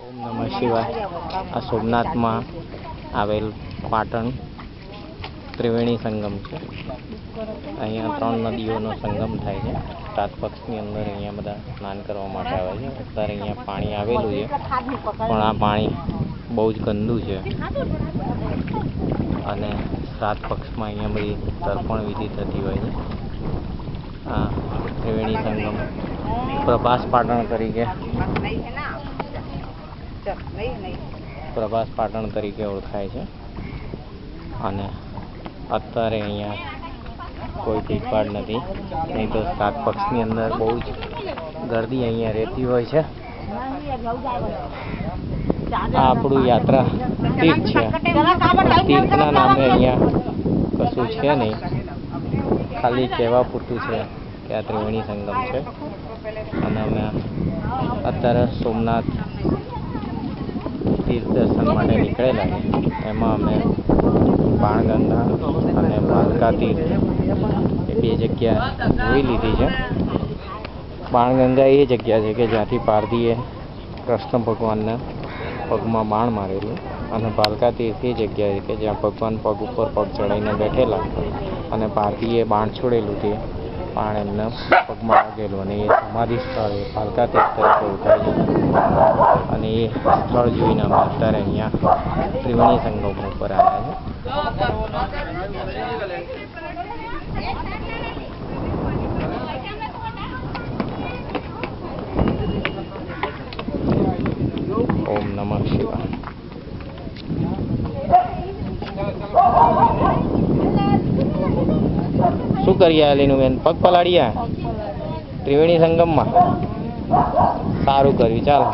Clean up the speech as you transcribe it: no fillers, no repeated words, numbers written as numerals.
ઓમ નમઃ શિવાય। આ સોમનાથમાં આવેલ પાટણ ત્રિવેણી સંગમ છે। અહીંયા 3 નદીઓનો સંગમ થાય છે। 7 પક્ષની અંદર અહીંયા બધા સ્નાન કરવા માટે આવે છે। અત્યારે અહીંયા પાણી આવેલું છે, પણ આ પાણી બહુ જ ગંદુ છે અને 7 પક્ષમાં અહીંયા બધી તર્પણ વિધિ થતી હોય છે। આ ત્રિવેણી સંગમ પ્રભાસ પાટણ તરીકે ઓળખાય છે અને અત્યારે અહીંયા કોઈ ભીડભાડ નથી, નહીં તો 7 પક્ષની અંદર બહુ જ ગર્દી અહીંયા રહેતી હોય છે। આ આપણું યાત્રા તીર્થ છે, તીર્થના નામે અહીંયા કશું છે નહીં, ખાલી કહેવા પૂરતું છે કે આ ત્રિવેણી સંગમ છે। અને અમે અત્યારે સોમનાથ તીર્થ દર્શન માટે નીકળેલા છે। એમાં અમે બાણગંગા અને ભાલકા તીર્થ એ 2 જગ્યા જોઈ લીધી છે। બાણગંગા એ જગ્યા છે કે જ્યાંથી પારધીએ કૃષ્ણ ભગવાનના પગમાં બાણ મારેલું, અને ભાલકા તીર્થ એ જગ્યા છે કે જ્યાં ભગવાન પગ ઉપર પગ ચડાવીને બેઠેલા અને પારધીએ બાણ છોડેલું તે બાણ એમને પગમાં વાગેલું, અને એ સમાધિ સ્થળ એ ભાલકા તીર્થ તરીકે ઓળખાય છે। અને એ સ્થળ જોઈને અમે અત્યારે અહીંયા ત્રિવેણી સંગમ ઉપર આવ્યા છે। ઓમ નમઃ શિવાય। શું કરી આલેનું બેન? પગ પલાળ્યા ત્રિવેણી સંગમમાં? સારું કર્યું, ચાલો।